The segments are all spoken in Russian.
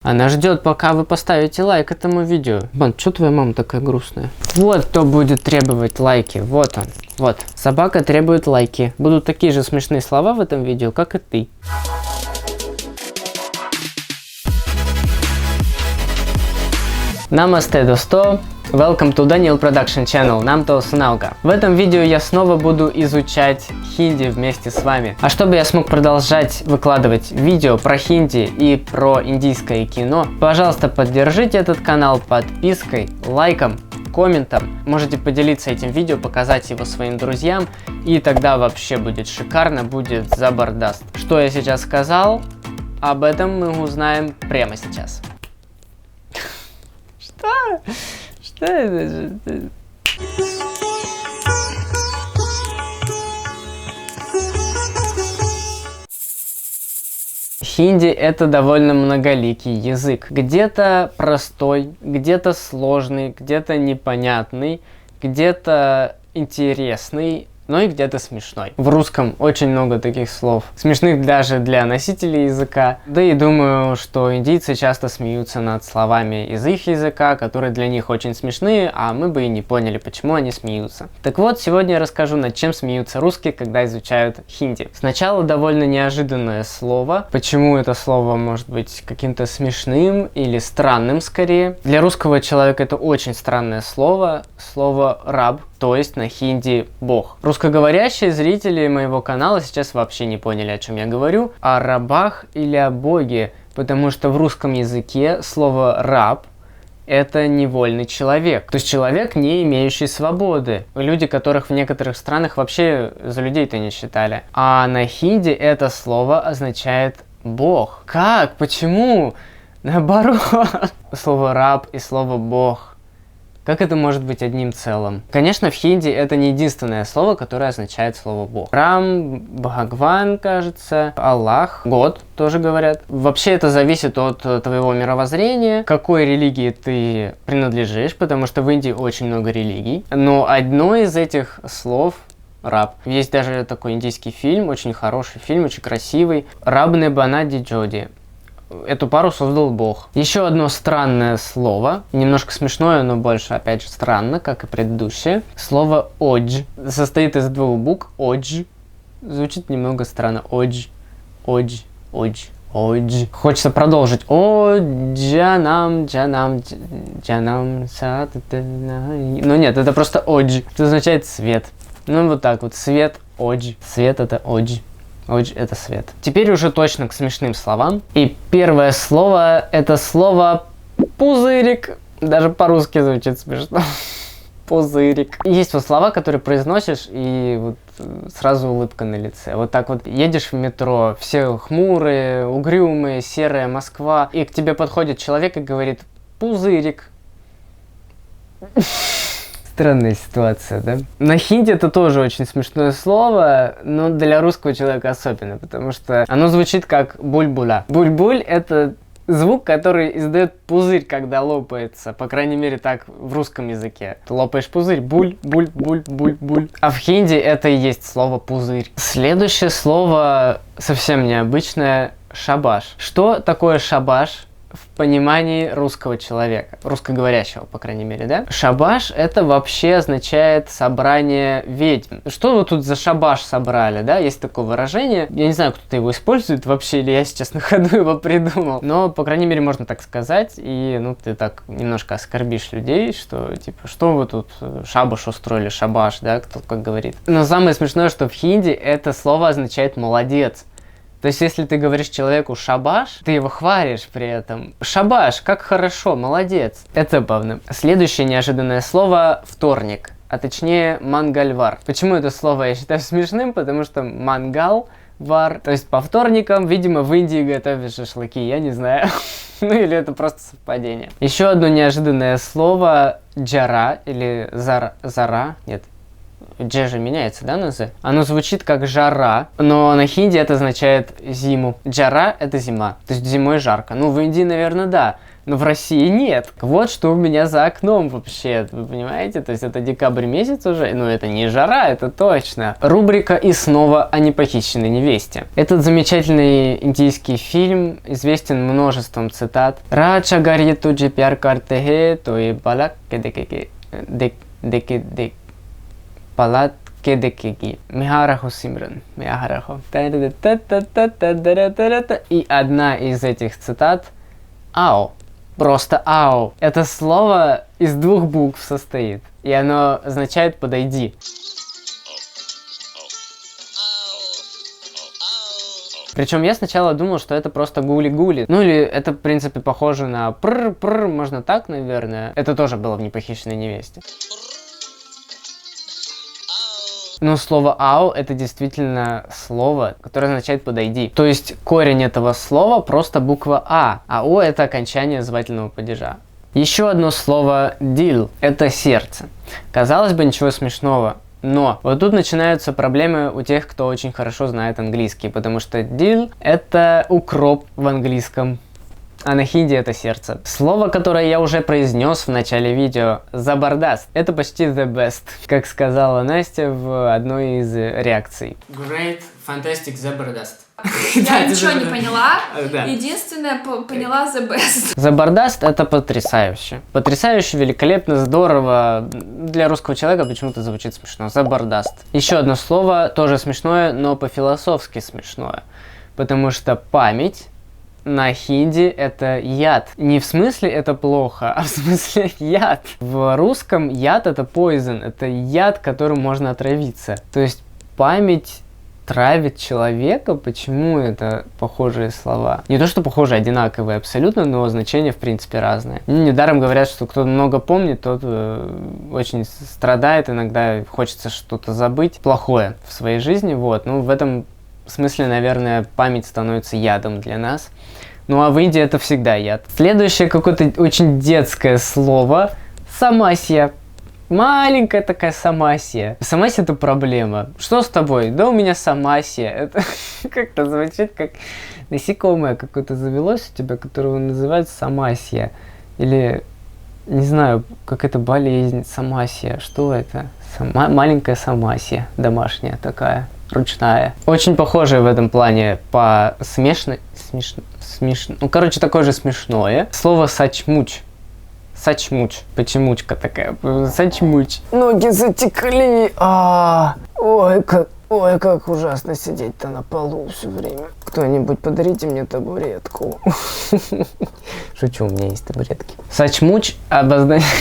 Она ждет, пока вы поставите лайк этому видео. Бан, что твоя мама такая грустная? Вот кто будет требовать лайки. Вот он. Вот. Собака требует лайки. Будут такие же смешные слова в этом видео, как и ты. Намасте, досто! Welcome to Daniel Production Channel, нам то Sunauka. В этом видео я снова буду изучать хинди вместе с вами. А чтобы я смог продолжать выкладывать видео про хинди и про индийское кино, пожалуйста, поддержите этот канал подпиской, лайком, комментом. Можете поделиться этим видео, показать его своим друзьям, и тогда вообще будет шикарно, будет забардаст. Что я сейчас сказал, об этом мы узнаем прямо сейчас. Что? Что это? Хинди — это довольно многоликий язык. Где-то простой, где-то сложный, где-то непонятный, где-то интересный, но и где-то смешной. В русском очень много таких слов, смешных даже для носителей языка. Да и думаю, что индийцы часто смеются над словами из их языка, которые для них очень смешные, а мы бы и не поняли, почему они смеются. Так вот, сегодня я расскажу, над чем смеются русские, когда изучают хинди. Сначала довольно неожиданное слово. Почему это слово может быть каким-то смешным или странным скорее? Для русского человека это очень странное слово. Слово «раб», то есть на хинди «бог». Русскоговорящие зрители моего канала сейчас вообще не поняли, о чем я говорю, о рабах или о боге, потому что в русском языке слово «раб» — это невольный человек, то есть человек, не имеющий свободы. Люди, которых в некоторых странах вообще за людей-то не считали. А на хинди это слово означает «бог». Как? Почему? Наоборот. Слово «раб» и слово «бог». Как это может быть одним целым? Конечно, в хинди это не единственное слово, которое означает слово «бог». Рам, Бхагван, кажется, Аллах, Год тоже говорят. Вообще это зависит от твоего мировоззрения, какой религии ты принадлежишь, потому что в Индии очень много религий. Но одно из этих слов — раб. Есть даже такой индийский фильм, очень хороший фильм, очень красивый. «Раб не банади джоди». Эту пару создал Бог. Еще одно странное слово, немножко смешное, но больше, опять же, странно, как и предыдущее. Слово «одж» состоит из двух букв. «Одж». Звучит немного странно. «Одж», «одж», «одж», «одж». Хочется продолжить. «О, джанам, джанам, джанам, сататана». Но нет, это просто «одж», что означает «свет». Ну, вот так вот. Свет, «одж». Свет — это «одж». Одж — это свет. Теперь уже точно к смешным словам. И первое слово — это слово «пузырик». Даже по-русски звучит смешно. Пузырик. Есть вот слова, которые произносишь, и вот сразу улыбка на лице. Вот так вот едешь в метро, все хмурые, угрюмые, серая Москва, и к тебе подходит человек и говорит «пузырик». Странная ситуация, да? На хинди это тоже очень смешное слово, но для русского человека особенно, потому что оно звучит как буль-буля. Буль-буль — это звук, который издает пузырь, когда лопается, по крайней мере так в русском языке. Ты лопаешь пузырь, буль, буль, буль, буль, буль. А в хинди это и есть слово пузырь. Следующее слово совсем необычное — шабаш. Что такое шабаш в понимании русского человека, русскоговорящего, по крайней мере, да? Шабаш — это вообще означает собрание ведьм. Что вы тут за шабаш собрали, да? Есть такое выражение. Я не знаю, кто-то его использует вообще, или я сейчас на ходу его придумал. Но, по крайней мере, можно так сказать. И, ну, ты так немножко оскорбишь людей, что, типа, что вы тут шабаш устроили, шабаш, да? Кто как говорит. Но самое смешное, что в хинди это слово означает «молодец». То есть, если ты говоришь человеку «шабаш», ты его хвалишь при этом. «Шабаш, как хорошо, молодец». Это забавно. Следующее неожиданное слово — «вторник», а точнее «мангальвар». Почему это слово я считаю смешным? Потому что «мангал», «вар», то есть по вторникам, видимо, в Индии готовят шашлыки, я не знаю. Ну или это просто совпадение. Еще одно неожиданное слово — «джара» или «зара». Нет. Дже же меняется, да, на з? Оно звучит как жара, но на хинди это означает зиму. Джара — это зима, то есть зимой жарко. Ну, в Индии, наверное, да, но в России нет. Вот что у меня за окном вообще, вы понимаете? То есть это декабрь месяц уже, но это не жара, это точно. Рубрика «И снова о непохищенной невесте». Этот замечательный индийский фильм известен множеством цитат. «Раджа гарье туджи пяр карте хе, то и балак кедекеге дек палат кедекеги. Михараху Симран. Михараху». И одна из этих цитат — «Ао». Просто «ау». Это слово из двух букв состоит, и оно означает «подойди». Причем я сначала думал, что это просто гули-гули. Ну или это, в принципе, похоже на пр-пр, можно так, наверное. Это тоже было в «Непохищенной невесте». Но слово «ау» — это действительно слово, которое означает «подойди». То есть корень этого слова просто буква а «о» — это окончание звательного падежа. Еще одно слово «дил» — это сердце. Казалось бы, ничего смешного. Но вот тут начинаются проблемы у тех, кто очень хорошо знает английский, потому что «дил» — это укроп в английском. А на хинди это сердце. Слово, которое я уже произнес в начале видео, «забардаст», это почти the best, как сказала Настя в одной из реакций. Great, fantastic, забардаст. Я ничего не поняла, единственное, поняла the best. Забардаст — это потрясающе. Потрясающе, великолепно, здорово. Для русского человека почему-то звучит смешно. Забардаст. Еще одно слово, тоже смешное, но по-философски смешное. Потому что память на хинди это яд. Не в смысле это плохо, а в смысле яд. В русском яд это poison, это яд, которым можно отравиться. То есть память травит человека. Почему это похожие слова? Не то, что похожие, одинаковые абсолютно, но значения в принципе разные. Недаром говорят, что кто много помнит, тот очень страдает, иногда хочется что-то забыть плохое в своей жизни. Вот. Ну, в этом в смысле, наверное, память становится ядом для нас. Ну а в Индии это всегда яд. Следующее какое-то очень детское слово — самасья. Маленькая такая самасья. Самасья — это проблема. Что с тобой? Да у меня самасья. Это как-то звучит как насекомое какое-то завелось у тебя, которого называют самасья. Или, не знаю, какая-то болезнь, самасья. Что это? Маленькая самасья, домашняя такая. Ручная. Очень похожее в этом плане по ну, короче, такое же смешное. Слово сачмуч. Сачмуч. Почемучка такая. Сачмуч. Ноги затекли. Ой, как ужасно сидеть-то на полу все время. Кто-нибудь подарите мне табуретку. Шучу, у меня есть табуретки. Сачмуч обозначает...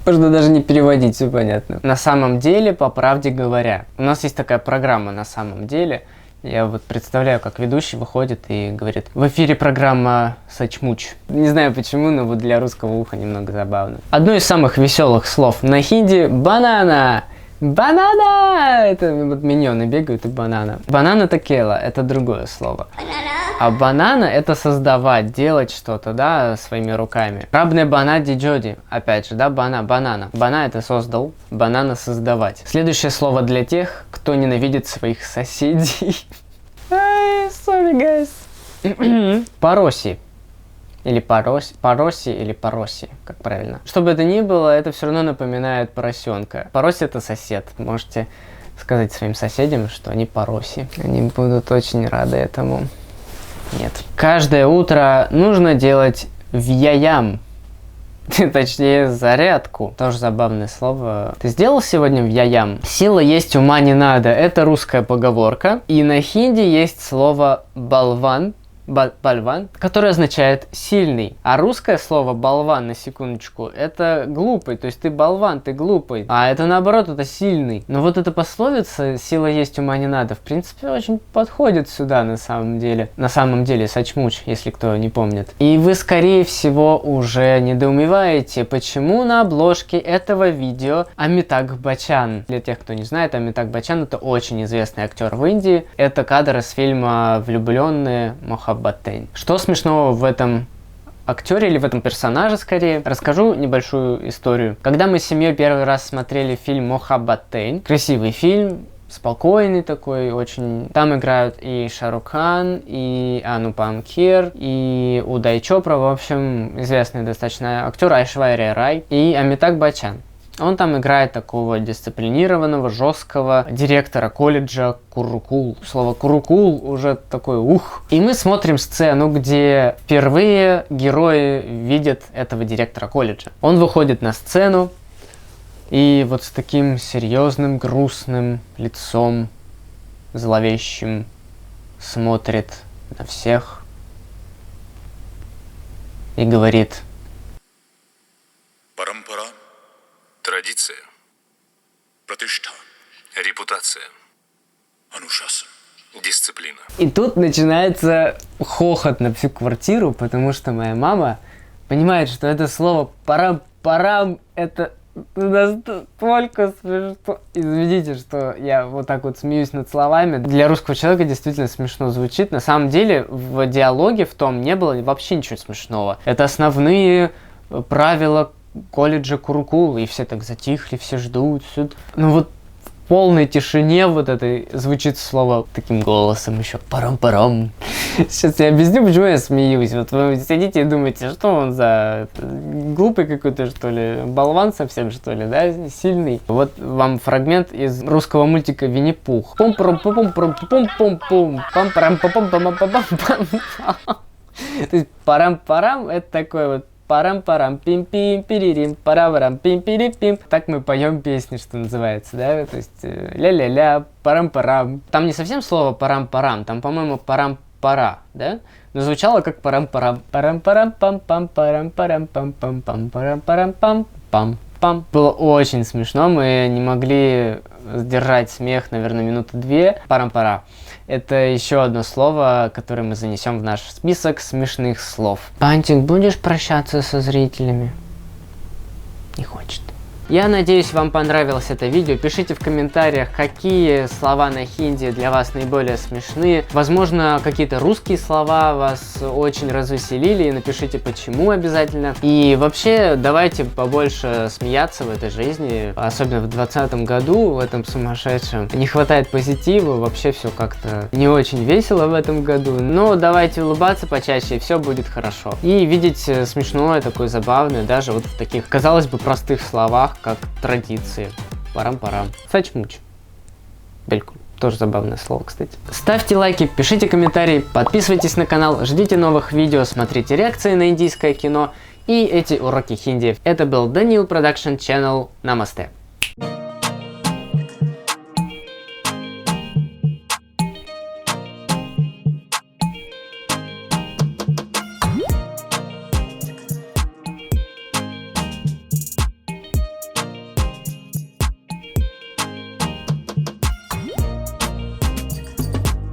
Можно даже не переводить, все понятно. На самом деле, по правде говоря, у нас есть такая программа «На самом деле». Я вот представляю, как ведущий выходит и говорит: в эфире программа «Сачмуч». Не знаю почему, но вот для русского уха немного забавно. Одно из самых веселых слов на хинди — «банана». Банана! Это вот миньоны бегают и банана. Банана такела — это другое слово. А банана — это создавать, делать что-то, да, своими руками. Рабне бана диджоди. Опять же, да, банана. Бана — это создал, банана — создавать. Следующее слово для тех, кто ненавидит своих соседей. Sorry, guys. Пароси. Или пароси, или пароси, как правильно. Что бы это ни было, это все равно напоминает поросенка. Пароси — это сосед. Можете сказать своим соседям, что они пароси. Они будут очень рады этому. Нет. Каждое утро нужно делать вьяям. Точнее, зарядку. Тоже забавное слово. Ты сделал сегодня вьяям? Сила есть, ума не надо. Это русская поговорка. И на хинди есть слово балван. Бальван, который означает сильный. А русское слово болван, на секундочку, это глупый. То есть ты болван, ты глупый. А это наоборот, это сильный. Но вот эта пословица «сила есть, ума не надо» в принципе очень подходит сюда на самом деле. На самом деле, сачмуч, если кто не помнит. И вы, скорее всего, уже недоумеваете, почему на обложке этого видео Амитаг Баччан. Для тех, кто не знает, Амитаг Баччан — это очень известный актер в Индии. Это кадр из фильма «Влюбленные Мохаббатейн». Что смешного в этом актере или в этом персонаже скорее. Расскажу небольшую историю. Когда мы с семьей первый раз смотрели фильм «Мохаббатейн», красивый фильм, спокойный такой, очень. Там играют и Шарух Хан, и Анупам Кхер, и Удай Чопра, в общем, известный достаточно актер Айшвария Рай, и Амитак Баччан. Он там играет такого дисциплинированного, жесткого директора колледжа Курукул. Слово Курукул уже такой ух. И мы смотрим сцену, где впервые герои видят этого директора колледжа. Он выходит на сцену, и вот с таким серьезным, грустным лицом, зловещим, смотрит на всех и говорит: Парампара, традиция, пратиштха, репутация, анушасан, дисциплина. И тут начинается хохот на всю квартиру, потому что моя мама понимает, что это слово парам-парам, это настолько смешно. Извините, что я вот так вот смеюсь над словами. Для русского человека действительно смешно звучит. На самом деле в диалоге в том не было вообще ничего смешного. Это основные правила колледжа Курукул, и все так затихли, все ждут. Все... Ну вот в полной тишине вот это звучит слово таким голосом еще парам-парам. Сейчас я объясню, почему я смеюсь. Вот вы сидите и думаете, что он за глупый какой-то, что ли, болван совсем, что ли, да, сильный. Вот вам фрагмент из русского мультика «Винни-Пух». Пум-парам-пум-пум-пум-пум-пум, пам-парам-пам-пам-пам-пам-пам. То есть парам-парам — это такой вот парам-парам, пим-пим-пиририм, парам-парам, пим-пири-пим. Так мы поем песни, что называется, да, то есть ля-ля-ля, парам-парам. Там не совсем слово парам-парам, там, по-моему, парам-пара, да? Но звучало как парам-парам. Парам-парам-пам-пам, парам-парам-пам-пам-пам, парам-парам-пам-пам. Было очень смешно, мы не могли сдержать смех, наверное, минуты 2. Парам-пара. Это еще одно слово, которое мы занесем в наш список смешных слов. Пантик, будешь прощаться со зрителями? Не хочет. Я надеюсь, вам понравилось это видео. Пишите в комментариях, какие слова на хинди для вас наиболее смешные. Возможно, какие-то русские слова вас очень развеселили. И напишите, почему обязательно. И вообще, давайте побольше смеяться в этой жизни. Особенно в 2020 году, в этом сумасшедшем. Не хватает позитива. Вообще все как-то не очень весело в этом году. Но давайте улыбаться почаще, и все будет хорошо. И видеть смешное, такое забавное, даже вот в таких, казалось бы, простых словах, как традиции. Парам-парам. Сачмуч. Белькуль. Тоже забавное слово, кстати. Ставьте лайки, пишите комментарии, подписывайтесь на канал, ждите новых видео, смотрите реакции на индийское кино и эти уроки хинди. Это был Daniel Production Channel. Намасте.